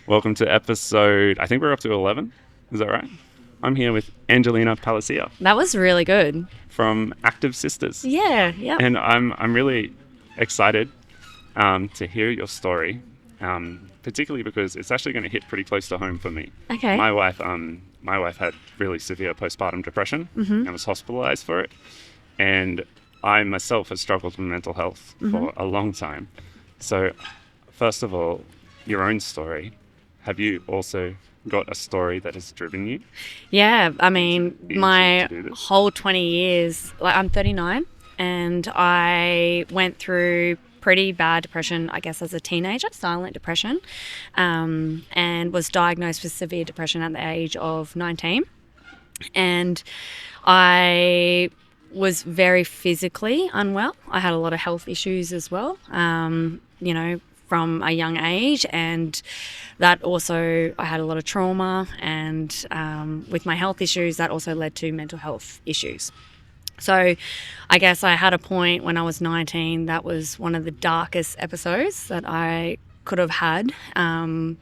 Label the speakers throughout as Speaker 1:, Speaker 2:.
Speaker 1: Welcome to episode, I think we're up to 11. Is that right? I'm here with Angelina Palacia
Speaker 2: That was really good.
Speaker 1: from Active Sisters.
Speaker 2: Yeah, yep.
Speaker 1: And I'm really excited to hear your story, particularly because it's actually going to hit pretty close to home for me.
Speaker 2: Okay.
Speaker 1: My wife had really severe postpartum depression and was hospitalized for it. And I myself have struggled with mental health for a long time. So first of all, your own story. Have you also got a story that has driven you?
Speaker 2: Yeah, I mean, my
Speaker 1: to do this?
Speaker 2: whole 20 years, like I'm 39, and I went through pretty bad depression, I guess, as a teenager, silent depression, and was diagnosed with severe depression at the age of 19. And I was very physically unwell. I had a lot of health issues as well, from a young age, and that also, I had a lot of trauma, and with my health issues, that also led to mental health issues. So I guess I had a point when I was 19 that was one of the darkest episodes that I could have had. And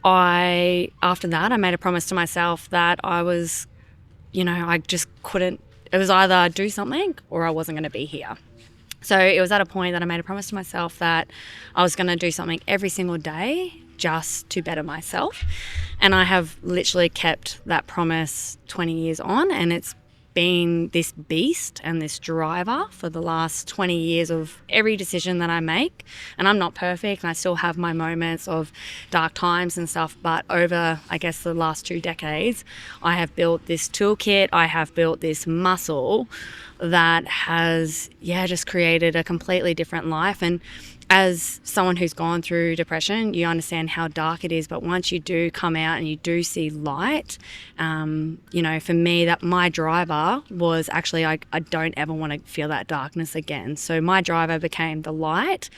Speaker 2: after that, I made a promise to myself that I was, I just couldn't, it was either I'd do something or I wasn't going to be here. So it was at a point that I made a promise to myself that I was going to do something every single day just to better myself. And I have literally kept that promise 20 years on, and it's been this beast and this driver for the last 20 years of every decision that I make. And I'm not perfect, and I still have my moments of dark times and stuff, but over, I guess, the last 2 decades, I have built this toolkit, I have built this muscle that has, just created a completely different life. And as someone who's gone through depression, you understand how dark it is, but once you do come out and you do see light, for me, that my driver was actually, I don't ever want to feel that darkness again. So my driver became the light,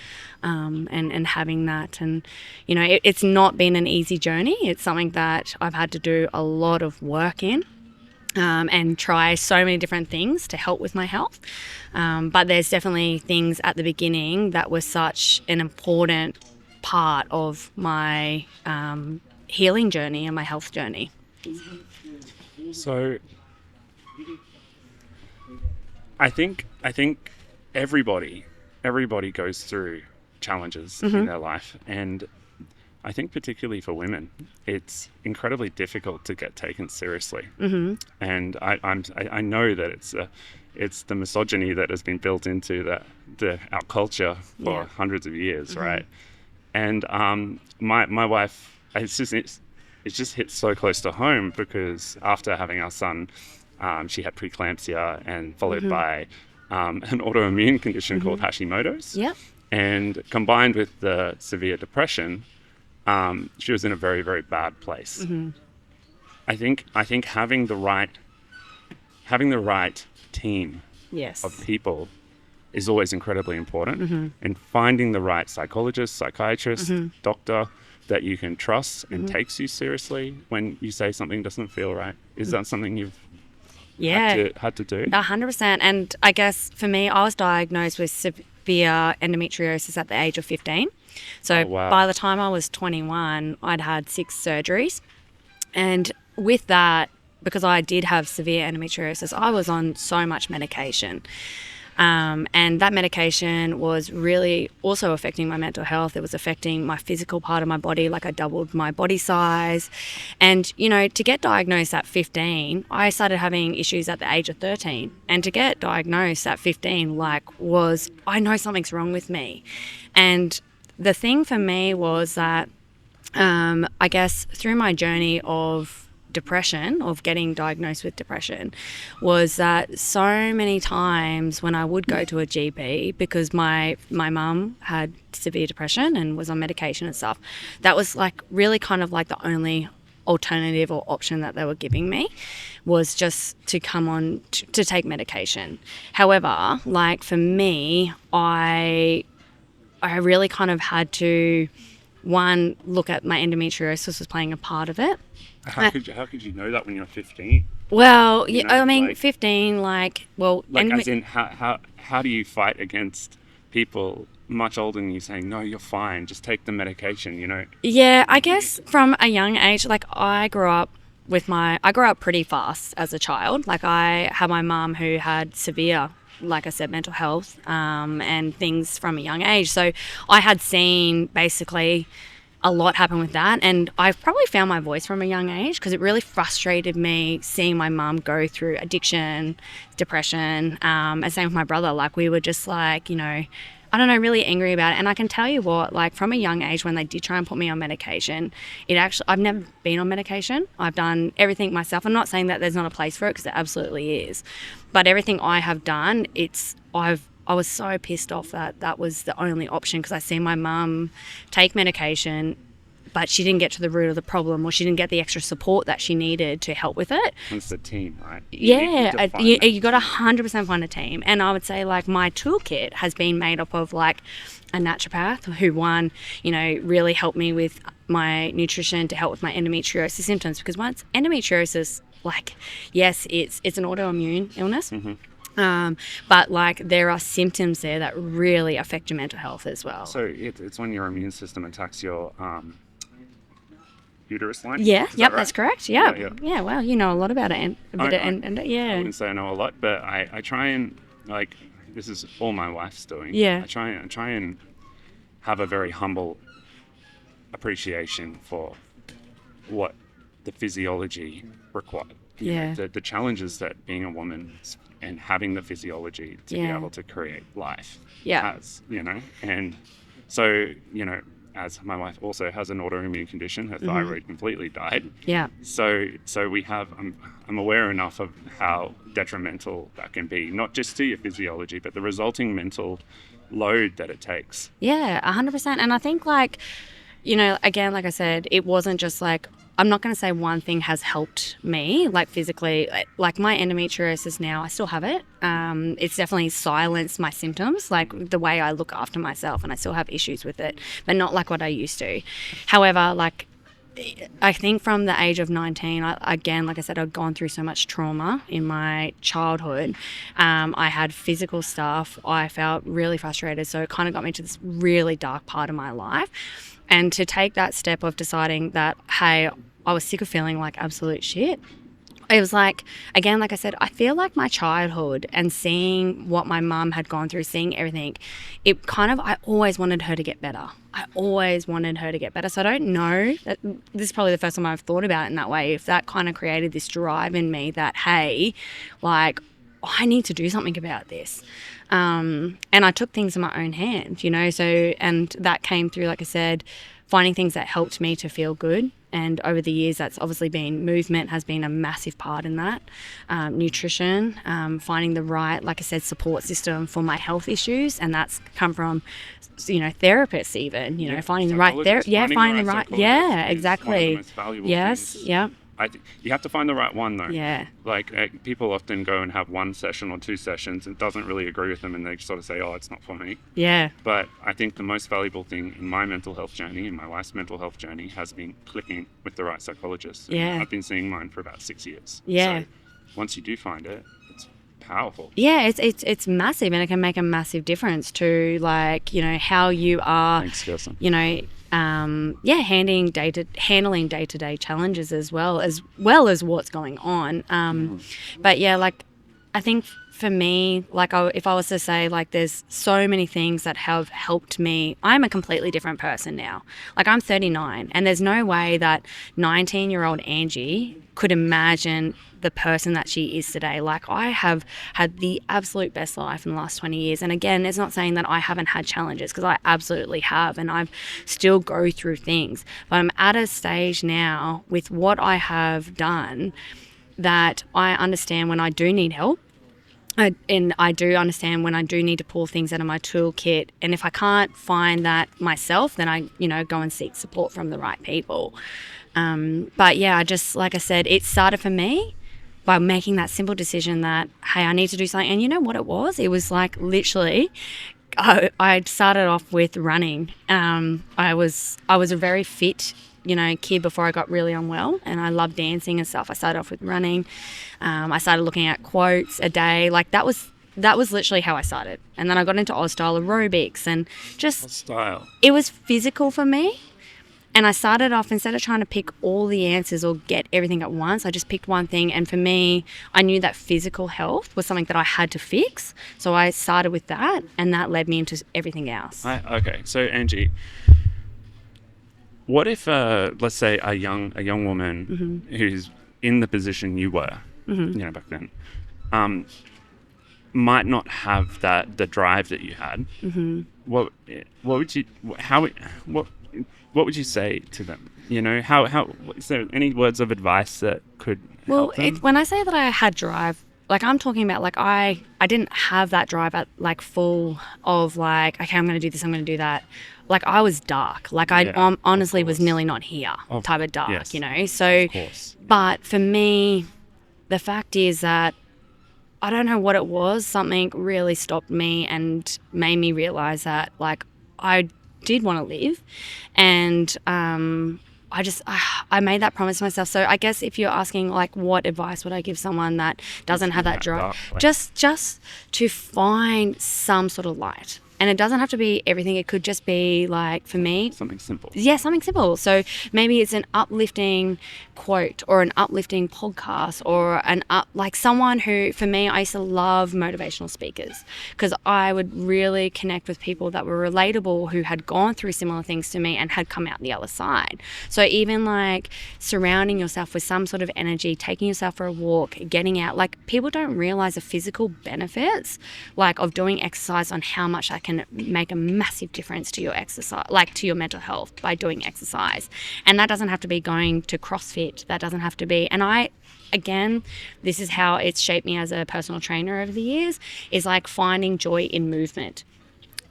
Speaker 2: and having that. And, it's not been an easy journey. It's something that I've had to do a lot of work in. And try so many different things to help with my health. But there's definitely things at the beginning that were such an important part of my healing journey and my health journey.
Speaker 1: So I think everybody goes through challenges in their life, and I think particularly for women, it's incredibly difficult to get taken seriously. And I know that it's the misogyny that has been built into our culture for hundreds of years, right? And my wife, it just hit so close to home because after having our son, she had preeclampsia and followed by an autoimmune condition called Hashimoto's.
Speaker 2: Yep.
Speaker 1: And combined with the severe depression, she was in a very, very bad place. I think having the right team of people is always incredibly important, and finding the right psychologist, psychiatrist, doctor that you can trust and takes you seriously when you say something doesn't feel right. Is that something you've had to do?
Speaker 2: 100%. And I guess for me, I was diagnosed with severe endometriosis at the age of 15. So by the time I was 21, I'd had 6 surgeries. And with that, because I did have severe endometriosis, I was on so much medication. And that medication was really also affecting my mental health. It was affecting my physical part of my body, like I doubled my body size. And, to get diagnosed at 15, I started having issues at the age of 13. And to get diagnosed at 15, I know something's wrong with me. And the thing for me was that, I guess through my journey of depression, of getting diagnosed with depression, was that so many times when I would go to a GP, because my mum had severe depression and was on medication and stuff, that was really kind of the only alternative or option that they were giving me, was just to come on to take medication. However, for me, I really kind of had to, one, look at my endometriosis was playing a part of it.
Speaker 1: How could you know that when you're 15?
Speaker 2: Well, 15,
Speaker 1: as in how do you fight against people much older than you saying, no, you're fine, just take the medication, you know?
Speaker 2: Yeah, I guess from a young age, like I grew up pretty fast as a child. Like I had my mum who had severe, like I said, mental health and things from a young age. So I had seen basically a lot happen with that. And I've probably found my voice from a young age because it really frustrated me seeing my mum go through addiction, depression, and same with my brother. Like we were just like, you know, I don't know, really angry about it. And I can tell you what, like from a young age when they did try and put me on medication, I've never been on medication. I've done everything myself. I'm not saying that there's not a place for it because there absolutely is. But everything I have done, I was so pissed off that was the only option because I see my mum take medication, but she didn't get to the root of the problem or she didn't get the extra support that she needed to help with it.
Speaker 1: It's the team, right?
Speaker 2: Yeah, you got to 100% find a team. And I would say like my toolkit has been made up of like a naturopath who really helped me with my nutrition to help with my endometriosis symptoms because once endometriosis, like, yes, it's an autoimmune illness.
Speaker 1: Mm-hmm.
Speaker 2: But like there are symptoms there that really affect your mental health as well.
Speaker 1: So it's when your immune system attacks your uterus line?
Speaker 2: Yeah, yep,
Speaker 1: right?
Speaker 2: that's correct. Yeah. Well, you know a lot about it.
Speaker 1: I wouldn't say I know a lot, but I try and, like, this is all my wife's doing.
Speaker 2: Yeah.
Speaker 1: I try and have a very humble appreciation for what the physiology required.
Speaker 2: Yeah.
Speaker 1: The challenges that being a woman and having the physiology to be able to create life has, you know. And so, you know, as my wife also has an autoimmune condition, her thyroid completely died.
Speaker 2: Yeah.
Speaker 1: So we have, I'm aware enough of how detrimental that can be, not just to your physiology, but the resulting mental load that it takes.
Speaker 2: Yeah, 100%. And I think, like, you know, again, like I said, it wasn't just like, I'm not going to say one thing has helped me, like physically, like my endometriosis now, I still have it. It's definitely silenced my symptoms, like the way I look after myself, and I still have issues with it, but not like what I used to. However, like, I think from the age of 19, again, like I said, I'd gone through so much trauma in my childhood. I had physical stuff. I felt really frustrated. So it kind of got me to this really dark part of my life. And to take that step of deciding that, hey, I was sick of feeling like absolute shit. It was like, again, like I said, I feel like my childhood and seeing what my mum had gone through, seeing everything, it kind of, I always wanted her to get better. So I don't know, this is probably the first time I've thought about it in that way, if that kind of created this drive in me that, hey, like, I need to do something about this. And I took things in my own hand, you know, and that came through, like I said, finding things that helped me to feel good. And over the years, that's obviously been, movement has been a massive part in that. Nutrition, finding the right, like I said, support system for my health issues. And that's come from, you know, therapists even, you know, finding the right yeah, exactly. Yes, yeah.
Speaker 1: You have to find the right one, though.
Speaker 2: Yeah.
Speaker 1: Like, people often go and have one session or two sessions and doesn't really agree with them, and they sort of say, oh, it's not for me.
Speaker 2: Yeah.
Speaker 1: But I think the most valuable thing in my mental health journey, in my wife's mental health journey, has been clicking with the right psychologist.
Speaker 2: Yeah.
Speaker 1: And I've been seeing mine for about 6 years.
Speaker 2: Yeah.
Speaker 1: So once you do find it, it's powerful.
Speaker 2: Yeah, it's massive, and it can make a massive difference to, like, you know, how you are.
Speaker 1: Thanks, Kirsten.
Speaker 2: You know, handling day-to-day challenges as well as what's going on. But yeah, like, I think for me, like, if I was to say, like, there's so many things that have helped me. I'm a completely different person now. Like, I'm 39, and there's no way that 19-year-old Angie could imagine the person that she is today. Like, I have had the absolute best life in the last 20 years. And again, it's not saying that I haven't had challenges, because I absolutely have, and I still go through things. But I'm at a stage now with what I have done that I understand when I do need help. And I do understand when I do need to pull things out of my toolkit. And if I can't find that myself, then I, you know, go and seek support from the right people. But yeah, like I said, it started for me by making that simple decision that, hey, I need to do something. And you know what it was? It was like, literally, I started off with running. I was a very fit, you know, kid before I got really unwell, and I loved dancing and stuff. I started off with running. I started looking at quotes a day. Like, that was that was literally how I started. And then I got into OzStyle Aerobics and just
Speaker 1: Style.
Speaker 2: it was physical for me. And I started off, instead of trying to pick all the answers or get everything at once, I just picked one thing. And for me, I knew that physical health was something that I had to fix. So I started with that, and that led me into everything else.
Speaker 1: Okay, so Angie, what if, let's say, a young woman who's in the position you were, back then, might not have the drive that you had? What would you what would you say to them? How is there any words of advice that could help them?
Speaker 2: When I say that I had drive, like I'm talking about like I didn't have that drive at like full of like, okay, I'm going to do this, I'm going to do that. Like I was dark. Like I honestly was nearly not here type of dark,
Speaker 1: yes.
Speaker 2: So,
Speaker 1: of course.
Speaker 2: But for me, the fact is that I don't know what it was. Something really stopped me and made me realize that like I did want to live, and I made that promise to myself. So I guess if you're asking like what advice would I give someone that doesn't have that drive, just to find some sort of light. And it doesn't have to be everything. It could just be like, for me,
Speaker 1: something simple.
Speaker 2: Yeah, something simple. So maybe it's an uplifting quote or an uplifting podcast or like someone who, for me, I used to love motivational speakers because I would really connect with people that were relatable, who had gone through similar things to me and had come out the other side. So even like surrounding yourself with some sort of energy, taking yourself for a walk, getting out, like people don't realize the physical benefits like of doing exercise, on how much that can make a massive difference to your exercise, like to your mental health, by doing exercise. And that doesn't have to be going to CrossFit. That doesn't have to be, again, this is how it's shaped me as a personal trainer over the years, is like finding joy in movement.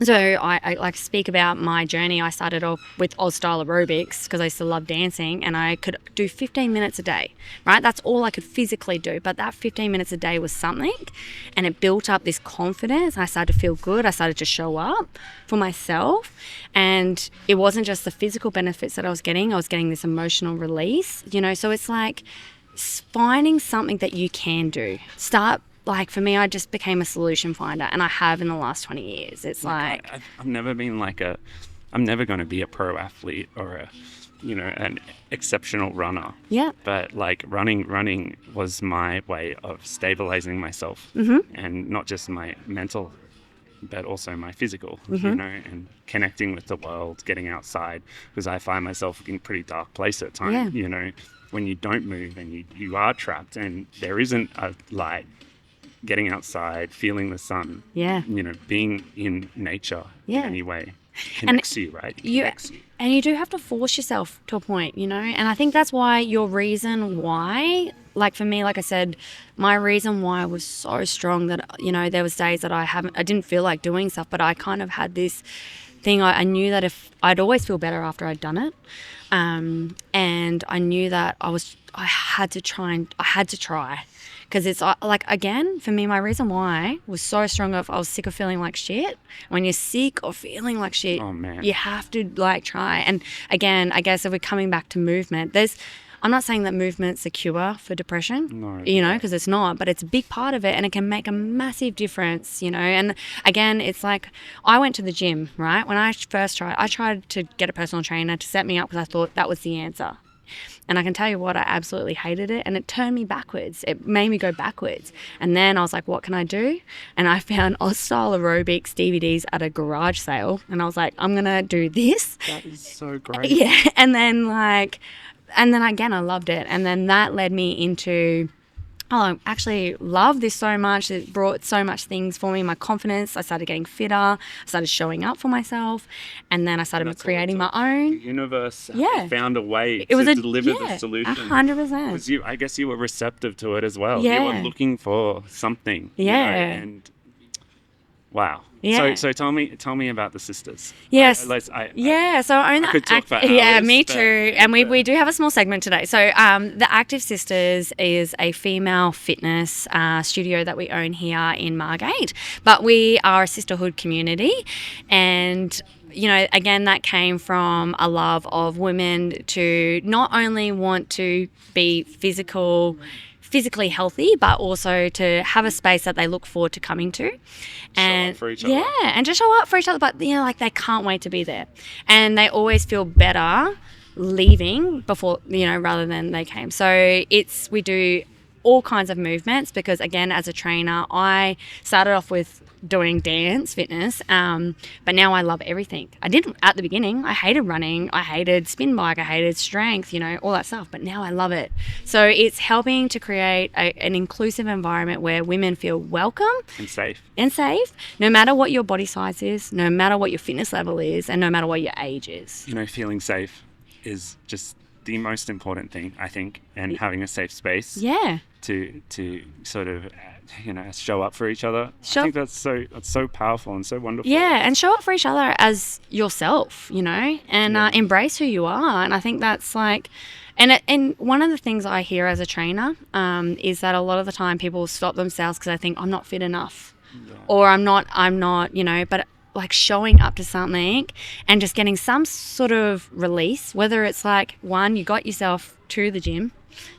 Speaker 2: So I like speak about my journey. I started off with OzStyle Aerobics because I used to love dancing, and I could do 15 minutes a day, right? That's all I could physically do. But that 15 minutes a day was something, and it built up this confidence. I started to feel good. I started to show up for myself, and it wasn't just the physical benefits that I was getting this emotional release, So it's like finding something that you can do. Like for me, I just became a solution finder, and I have in the last 20 years. It's like
Speaker 1: I've never been I'm never going to be a pro athlete or an exceptional runner.
Speaker 2: Yeah.
Speaker 1: But like running was my way of stabilizing myself, and not just my mental, but also my physical, and connecting with the world, getting outside, because I find myself in a pretty dark place at times, when you don't move and you are trapped and there isn't a light. Getting outside, feeling the sun, being in nature in any way connects you, right?
Speaker 2: And you do have to force yourself to a point, And I think that's why your reason why, like for me, like I said, my reason why was so strong that, there was days that I didn't feel like doing stuff, but I kind of had this thing. I knew that if I'd always feel better after I'd done it. And I knew that I had to try. Because it's like, again, for me, my reason why was so strong. I was sick of feeling like shit. When you're sick or feeling like shit, you have to like try. And again, I guess if we're coming back to movement, I'm not saying that movement's a cure for depression, because it's not, but it's a big part of it, and it can make a massive difference, And again, it's like I went to the gym, right? When I first tried to get a personal trainer to set me up because I thought that was the answer. And I can tell you what, I absolutely hated it, and it turned me backwards. It made me go backwards. And then I was like, what can I do? And I found OzStyle Aerobics DVDs at a garage sale, and I was like, I'm going to do this.
Speaker 1: That is so great.
Speaker 2: Yeah. And then again, I loved it. And then that led me into, I actually love this so much. It brought so much things for me, my confidence. I started getting fitter. I started showing up for myself. And then I started creating my own.
Speaker 1: The universe found a way to deliver the solution.
Speaker 2: 100%.
Speaker 1: I guess you were receptive to it as well.
Speaker 2: Yeah.
Speaker 1: You were looking for something.
Speaker 2: Yeah.
Speaker 1: And wow.
Speaker 2: Yeah.
Speaker 1: So tell me about the sisters.
Speaker 2: Yes.
Speaker 1: I
Speaker 2: So I
Speaker 1: could talk for hours.
Speaker 2: Yeah, me too. And we do have a small segment today. So the Active Sisters is a female fitness studio that we own here in Margate. But we are a sisterhood community, and again, that came from a love of women to not only want to be physically healthy, but also to have a space that they look forward to coming to.
Speaker 1: And show up for each other.
Speaker 2: Yeah, and just show up for each other, but like they can't wait to be there. And they always feel better leaving before, rather than they came. So we do all kinds of movements because, again, as a trainer, I started off with doing dance, fitness, but now I love everything. I didn't at the beginning. I hated running. I hated spin bike. I hated strength, all that stuff. But now I love it. So it's helping to create an inclusive environment where women feel welcome
Speaker 1: and safe,
Speaker 2: no matter what your body size is, no matter what your fitness level is, and no matter what your age is.
Speaker 1: Feeling safe is just the most important thing, I think, and having a safe space.
Speaker 2: Yeah.
Speaker 1: To sort of show up for each other. I think that's so powerful and so wonderful.
Speaker 2: Yeah, and show up for each other as yourself, and embrace who you are. And I think that's like, and one of the things I hear as a trainer is that a lot of the time people stop themselves because they think I'm not fit enough, or I'm not, but like showing up to something and just getting some sort of release, whether it's like, one, you got yourself to the gym,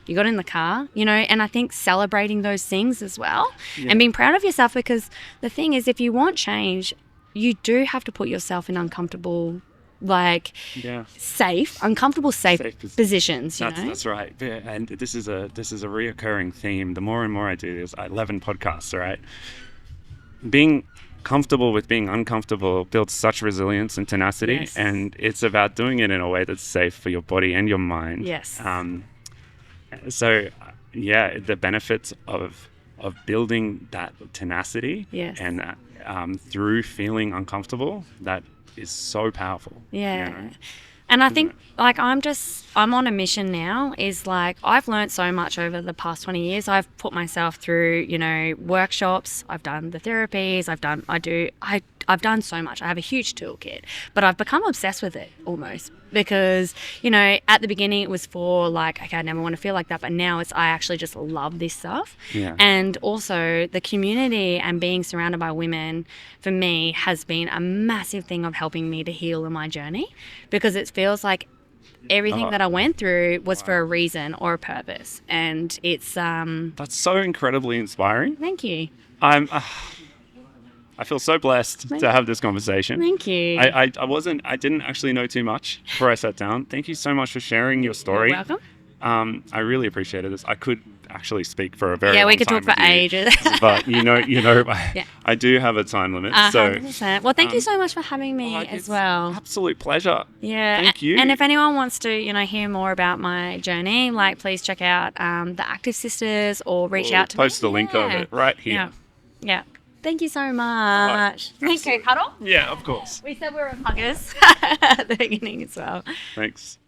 Speaker 2: you got in the car, and I think celebrating those things as well and being proud of yourself, because the thing is, if you want change, you do have to put yourself in uncomfortable, safe positions.
Speaker 1: That's right. Yeah, and this is a reoccurring theme. The more and more I do this, 11 podcasts, right? Being comfortable with being uncomfortable builds such resilience and tenacity, and it's about doing it in a way that's safe for your body and your mind. So the benefits of building that tenacity and through feeling uncomfortable, that is so powerful.
Speaker 2: And I think I'm on a mission now, is like, I've learned so much over the past 20 years. I've put myself through, workshops, I've done the therapies, I've done so much. I have a huge toolkit, but I've become obsessed with it almost because, at the beginning it was for like, okay, I never want to feel like that. But now I actually just love this stuff. And also the community and being surrounded by women for me has been a massive thing of helping me to heal in my journey, because it feels like everything that I went through was for a reason or a purpose. And it's
Speaker 1: that's so incredibly inspiring.
Speaker 2: Thank you.
Speaker 1: I feel so blessed to have this conversation.
Speaker 2: Thank you.
Speaker 1: I didn't actually know too much before I sat down. Thank you so much for sharing your story.
Speaker 2: You're welcome.
Speaker 1: I really appreciated this. I could actually speak for a very long time.
Speaker 2: Yeah, we could talk for ages.
Speaker 1: But I do have a time limit.
Speaker 2: 100%. Well, thank you so much for having me as well.
Speaker 1: Absolute pleasure.
Speaker 2: Yeah.
Speaker 1: Thank you.
Speaker 2: And if anyone wants to, hear more about my journey, please check out the Active Sisters or reach out to me.
Speaker 1: Post the link of it right here.
Speaker 2: Yeah. Thank you so much. Thank you. Cuddle?
Speaker 1: Yeah, of course.
Speaker 2: We said we were huggers at the beginning as well.
Speaker 1: Thanks.